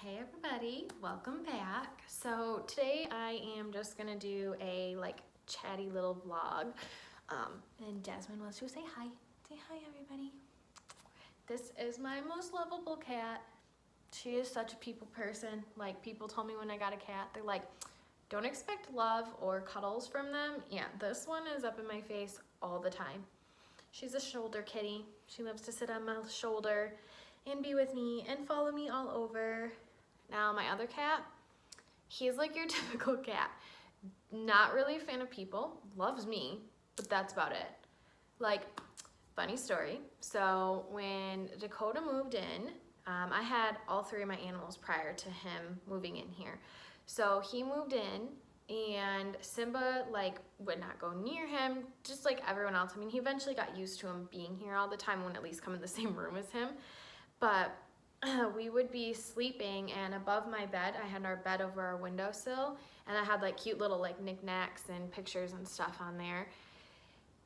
Hey everybody, welcome back. So today I am just gonna do a chatty little vlog. And Jasmine wants to say hi. Say hi everybody. This is my most lovable cat. She is such a people person. Like, people told me when I got a cat, they're like, don't expect love or cuddles from them. Yeah, this one is up in my face all the time. She's a shoulder kitty. She loves to sit on my shoulder and be with me and follow me all over. Now my other cat, he's like your typical cat. Not really a fan of people, loves me, but that's about it. Like, funny story. So when Dakota moved in, I had all three of my animals prior to him moving in here. So he moved in and Simba would not go near him, just like everyone else. I mean, he eventually got used to him being here all the time, wouldn't at least come in the same room as him. But we would be sleeping, and above my bed, I had our bed over our windowsill, and I had cute little knickknacks and pictures and stuff on there.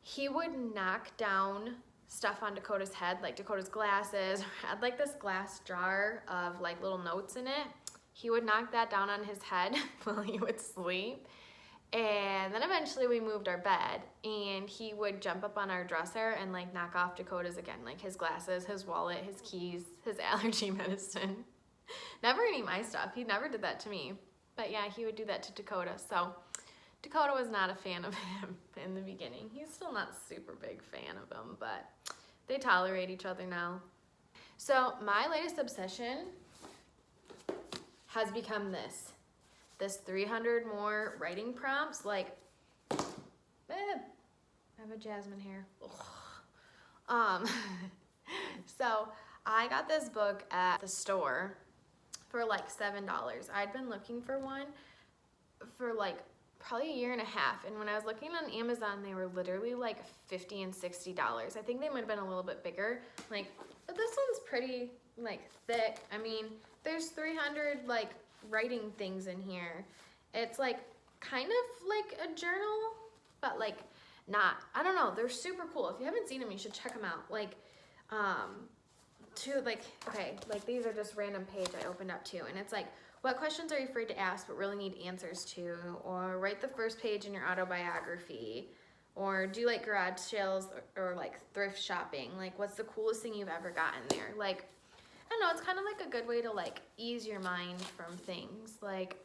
He would knock down stuff on Dakota's head, like Dakota's glasses, had this glass jar of little notes in it. He would knock that down on his head while he would sleep. And then eventually we moved our bed, and he would jump up on our dresser and knock off Dakota's again, his glasses, his wallet, his keys, his allergy medicine. Never any of my stuff. He never did that to me. But yeah, he would do that to Dakota. So Dakota was not a fan of him in the beginning. He's still not a super big fan of him, but they tolerate each other now. So my latest obsession has become this 300 more writing prompts. I have a Jasmine hair. So I got this book at the store for $7. I'd been looking for one for probably a year and a half, and when I was looking on Amazon, they were literally $50 and $60. I think they might have been a little bit bigger, but this one's pretty thick. I mean, there's 300 writing things in here. It's kind of a journal, but not. I don't know, they're super cool. If you haven't seen them, you should check them out. These are just random page I opened up to, and it's what questions are you afraid to ask but really need answers to, or write the first page in your autobiography, or do garage sales or thrift shopping. What's the coolest thing you've ever gotten there? I don't know, it's kind of a good way to ease your mind from things. At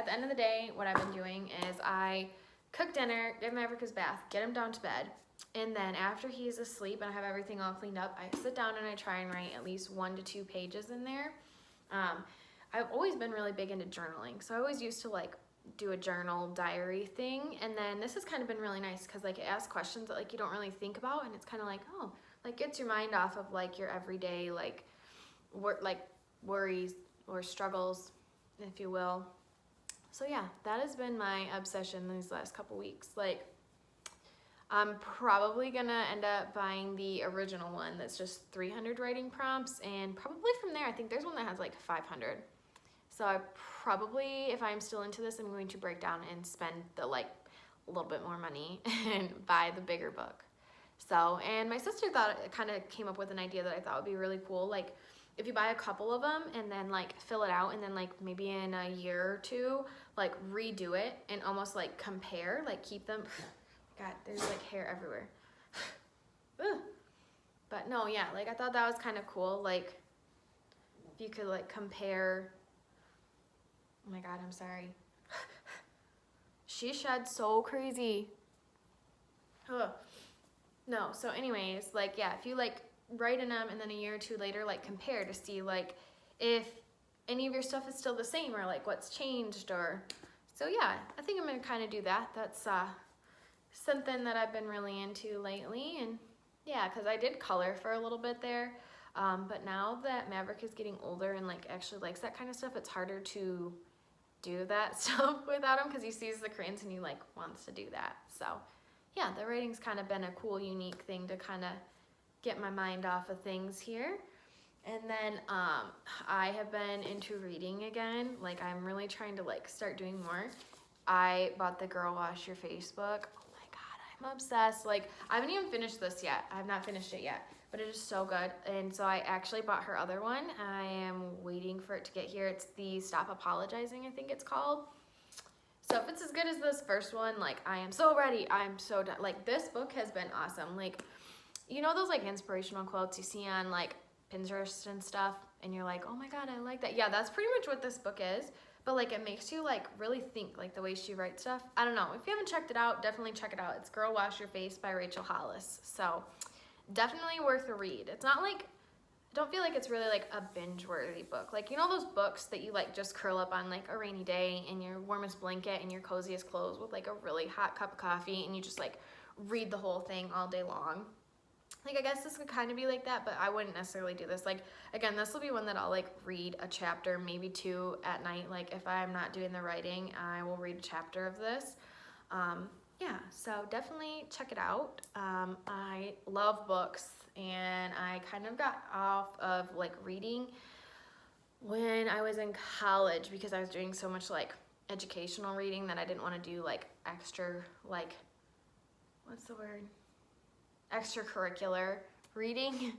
the end of the day, what I've been doing is I cook dinner, give Maverick his bath, get him down to bed, and then after he's asleep and I have everything all cleaned up, I sit down and I try and write at least 1 to 2 pages in there. I've always been really big into journaling, so I always used to do a journal diary thing, and then this has kind of been really nice because it asks questions that you don't really think about, and it's kind of gets your mind off of your everyday worries or struggles, if you will. So yeah, that has been my obsession these last couple weeks. I'm probably gonna end up buying the original one that's just 300 writing prompts, and probably from there, I think there's one that has 500. So I probably, if I'm still into this, I'm going to break down and spend the a little bit more money and buy the bigger book. So, and my sister kind of came up with an idea that I thought would be really cool. If you buy a couple of them and then fill it out, and then maybe in a year or two, redo it and almost compare, keep them. God, there's hair everywhere. But no, yeah, I thought that was kind of cool. If you could compare. Oh my God, I'm sorry. She shed so crazy. Ugh. No, so anyways, yeah, if you write in them and then a year or two later compare to see if any of your stuff is still the same, or what's changed, or so yeah, I think I'm gonna kind of do that. That's something that I've been really into lately. And yeah, because I did color for a little bit there, but now that Maverick is getting older and actually likes that kind of stuff, it's harder to do that stuff without him, because he sees the crayons and he wants to do that. So yeah, the writing's kind of been a cool, unique thing to kind of get my mind off of things here. And then I have been into reading again. I'm really trying to start doing more. I bought the Girl Wash Your Face book. Oh my God, I'm obsessed. I haven't even finished this yet. I have not finished it yet, but it is so good. And so I actually bought her other one. I am waiting for it to get here. It's the Stop Apologizing, I think it's called. So if it's as good as this first one, like, I am so ready. I'm so done. Like, this book has been awesome. Like, you know those, like, inspirational quotes you see on, like, Pinterest and stuff, and you're like, oh my God, I like that. Yeah, that's pretty much what this book is. But, like, it makes you, like, really think, like, the way she writes stuff. I don't know. If you haven't checked it out, definitely check it out. It's Girl Wash Your Face by Rachel Hollis. So, definitely worth a read. It's not, like, I don't feel like it's really, like, a binge-worthy book. Like, you know those books that you, like, just curl up on, like, a rainy day in your warmest blanket and your coziest clothes with, like, a really hot cup of coffee, and you just, like, read the whole thing all day long? Like, I guess this could kind of be like that, but I wouldn't necessarily do this. Like, again, this will be one that I'll, like, read a chapter, maybe 2 at night. Like, if I'm not doing the writing, I will read a chapter of this. Yeah, so definitely check it out. I love books, and I kind of got off of, like, reading when I was in college because I was doing so much, like, educational reading that I didn't want to do, like, extra, like, what's the word? Extracurricular reading.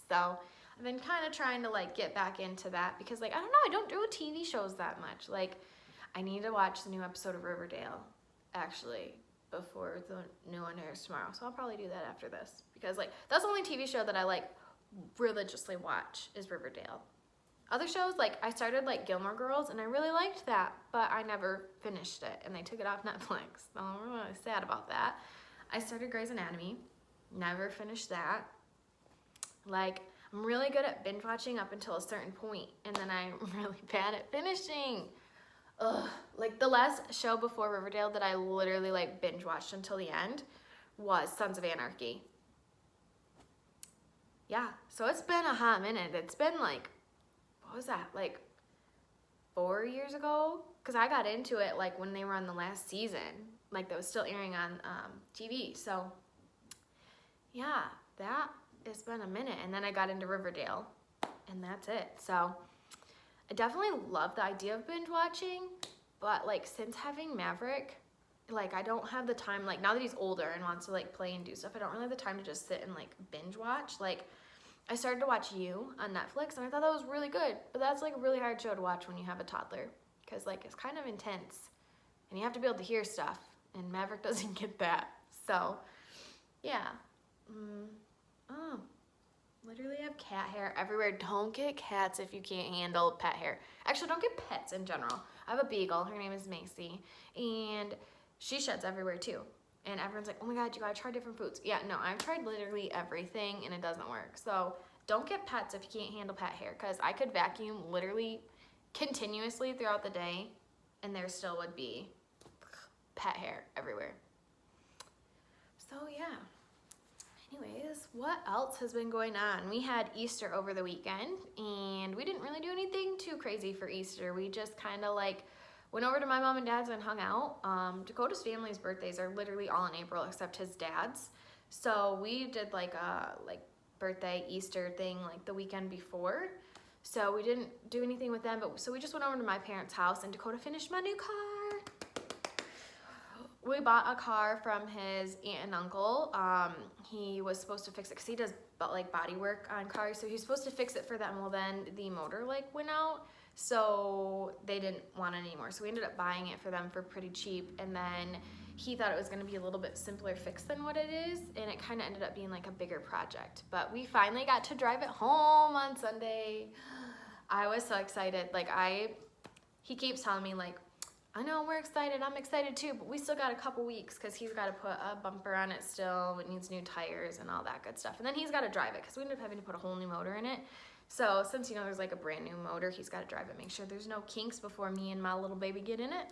So I've been kind of trying to, like, get back into that because, like, I don't know, I don't do TV shows that much. Like, I need to watch the new episode of Riverdale, actually, before the new one airs tomorrow. So I'll probably do that after this because, like, that's the only TV show that I, like, religiously watch is Riverdale. Other shows, like, I started, like, Gilmore Girls, and I really liked that, but I never finished it, and they took it off Netflix. So I'm really sad about that. I started Grey's Anatomy. Never finished that. Like, I'm really good at binge watching up until a certain point, and then I'm really bad at finishing. Ugh. Like, the last show before Riverdale that I literally, like, binge watched until the end was Sons of Anarchy. Yeah, so it's been a hot minute. It's been, like, what was that, like, 4 years ago? Because I got into it, like, when they were on the last season. Like, that was still airing on TV, so yeah, that has been a minute. And then I got into Riverdale, and that's it. So I definitely love the idea of binge watching, but, like, since having Maverick, like, I don't have the time, like, now that he's older and wants to, like, play and do stuff, I don't really have the time to just sit and, like, binge watch. Like, I started to watch You on Netflix, and I thought that was really good, but that's, like, a really hard show to watch when you have a toddler, because, like, it's kind of intense, and you have to be able to hear stuff, and Maverick doesn't get that. So, yeah. Oh, literally have cat hair everywhere. Don't get cats if you can't handle pet hair. Actually, don't get pets in general. I have a beagle. Her name is Macy, and she sheds everywhere too. And everyone's like, oh my God, you gotta try different foods. Yeah, no, I've tried literally everything, and it doesn't work. So don't get pets if you can't handle pet hair, because I could vacuum literally continuously throughout the day, and there still would be pet hair everywhere. So yeah. Anyways, what else has been going on? We had Easter over the weekend, and we didn't really do anything too crazy for Easter. We just kind of, like, went over to my mom and dad's and hung out. Dakota's family's birthdays are literally all in April except his dad's. So we did, like, a birthday Easter thing, like, the weekend before. So we didn't do anything with them, but so we just went over to my parents' house, and Dakota finished my new car. We bought a car from his aunt and uncle. He was supposed to fix it because he does, like, body work on cars, so he was supposed to fix it for them. Well, then the motor, like, went out, so they didn't want it anymore. So we ended up buying it for them for pretty cheap, and then he thought it was going to be a little bit simpler fix than what it is, and it kind of ended up being, like, a bigger project. But we finally got to drive it home on Sunday. I was so excited. Like, he keeps telling me, like, I know, we're excited, I'm excited too, but we still got a couple weeks because he's got to put a bumper on it still, it needs new tires and all that good stuff. And then he's got to drive it because we ended up having to put a whole new motor in it. So since, you know, there's, like, a brand new motor, he's got to drive it, make sure there's no kinks before me and my little baby get in it.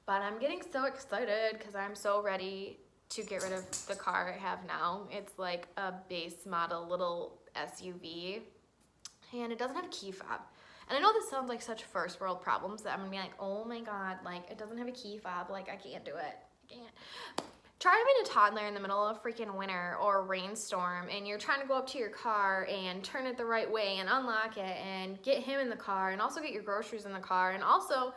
But I'm getting so excited because I'm so ready to get rid of the car I have now. It's like a base model little SUV, and it doesn't have a key fob. And I know this sounds like such first world problems that I'm gonna be like, oh my God, like, it doesn't have a key fob, like, I can't do it, I can't. Try having a toddler in the middle of freaking winter or a rainstorm, and you're trying to go up to your car and turn it the right way and unlock it and get him in the car and also get your groceries in the car and also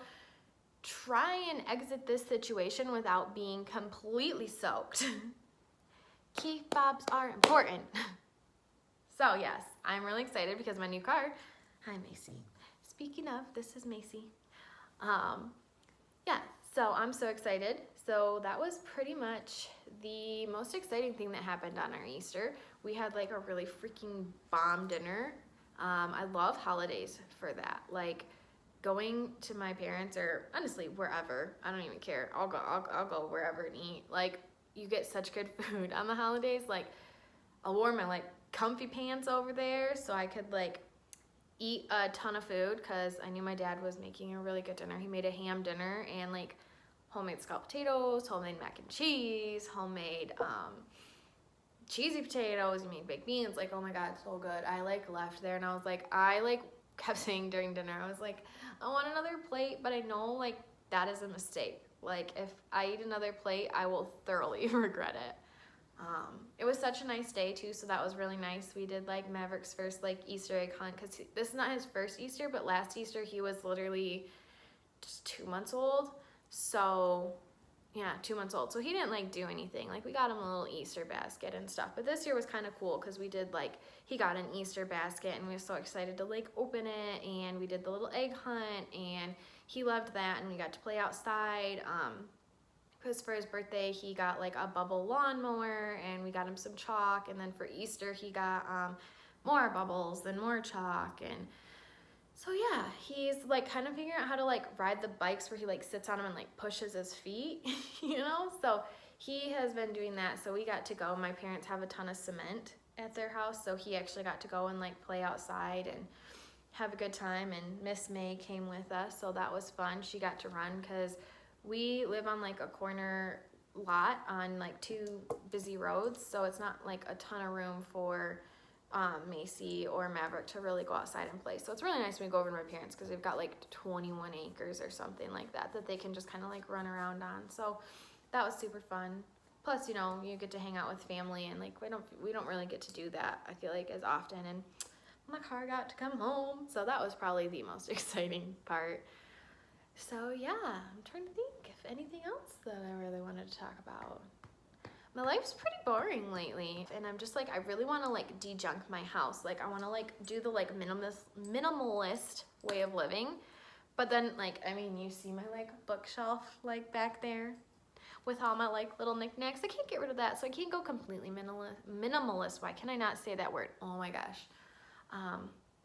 try and exit this situation without being completely soaked. Key fobs are important. So yes, I'm really excited because my new car, hi Macy. Speaking of, this is Macy. Yeah, so I'm so excited. So that was pretty much the most exciting thing that happened on our Easter. We had like a really freaking bomb dinner. I love holidays for that. Like going to my parents or honestly wherever, I don't even care. I'll go wherever and eat. Like you get such good food on the holidays. Like I wore my like comfy pants over there so I could like eat a ton of food because I knew my dad was making a really good dinner. He made a ham dinner and like homemade scalloped potatoes, homemade mac and cheese, homemade cheesy potatoes. You make baked beans. Like, oh my God, so good. I like left there and I was like, I like kept saying during dinner, I was like, I want another plate, but I know like that is a mistake. Like if I eat another plate, I will thoroughly regret it. It was such a nice day too, so that was really nice. We did like Maverick's first like Easter egg hunt because this is not his first Easter, but last Easter he was literally just 2 months old. So yeah, 2 months old. So he didn't like do anything. Like we got him a little Easter basket and stuff. But this year was kind of cool because we did like, he got an Easter basket and we were so excited to like open it, and we did the little egg hunt and he loved that, and we got to play outside. Because for his birthday he got like a bubble lawnmower and we got him some chalk, and then for Easter he got more bubbles and more chalk. And so yeah, he's like kind of figuring out how to like ride the bikes where he like sits on them and like pushes his feet, you know? So he has been doing that. So we got to go. My parents have a ton of cement at their house, so he actually got to go and like play outside and have a good time. And Miss May came with us, so that was fun. She got to run because we live on like a corner lot on like 2 busy roads, so it's not like a ton of room for Macy or Maverick to really go outside and play. So it's really nice when we go over to my parents because they've got like 21 acres or something like that that they can just kind of like run around on. So that was super fun. Plus, you know, you get to hang out with family, and like we don't really get to do that, I feel like, as often. And my car got to come home, so that was probably the most exciting part. So yeah, I'm trying to think if anything else that I really wanted to talk about. My life's pretty boring lately, and I'm just like, I really want to like de-junk my house. Like I want to like do the like minimalist way of living. But then like, I mean, you see my like bookshelf like back there with all my like little knickknacks. I can't get rid of that, so I can't go completely minimalist. Why can I not say that word? Oh my gosh.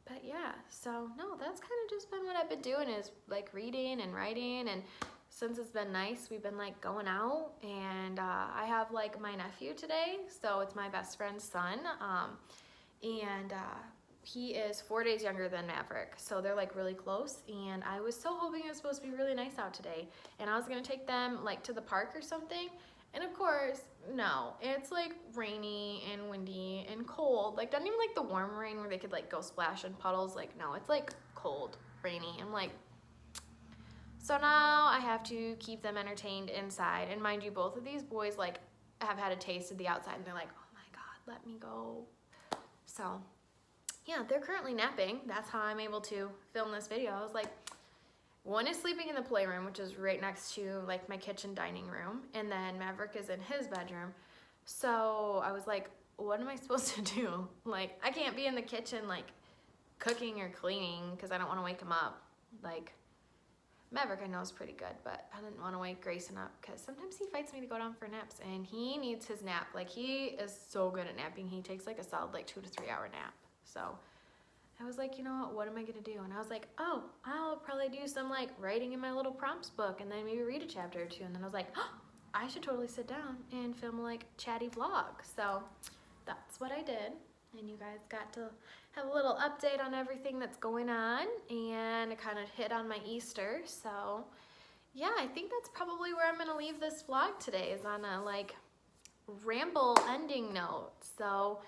But yeah, so no, that's kind of just been what I've been doing, is like reading and writing. And since it's been nice, we've been like going out, and I have like my nephew today, so it's my best friend's son, and he is 4 days younger than Maverick, so they're like really close. And I was so hoping it was supposed to be really nice out today, and I was gonna take them like to the park or something. And of course, no, it's like rainy and windy and cold. Like, not even like the warm rain where they could like go splash in puddles. Like, no, it's like cold, rainy. I'm like, so now I have to keep them entertained inside. And mind you, both of these boys like have had a taste of the outside, and they're like, oh my God, let me go. So yeah, they're currently napping. That's how I'm able to film this video. I was like, one is sleeping in the playroom, which is right next to like my kitchen dining room, and then Maverick is in his bedroom. So I was like, what am I supposed to do? Like, I can't be in the kitchen like cooking or cleaning because I don't want to wake him up. Like, Maverick I know is pretty good, but I didn't want to wake Grayson up because sometimes he fights me to go down for naps, and he needs his nap. Like, he is so good at napping. He takes like a solid like 2 to 3 hour nap. So I was like, you know what am I gonna do? And I was like, oh, I'll probably do some like writing in my little prompts book, and then maybe read a chapter or two. And then I was like, oh, I should totally sit down and film a like chatty vlog. So that's what I did, and you guys got to have a little update on everything that's going on, and it kind of hit on my Easter. So yeah, I think that's probably where I'm gonna leave this vlog today, is on a like ramble ending note. So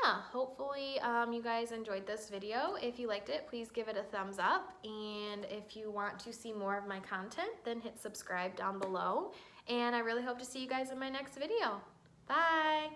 yeah, hopefully you guys enjoyed this video. If you liked it, please give it a thumbs up. And if you want to see more of my content, then hit subscribe down below. And I really hope to see you guys in my next video. Bye!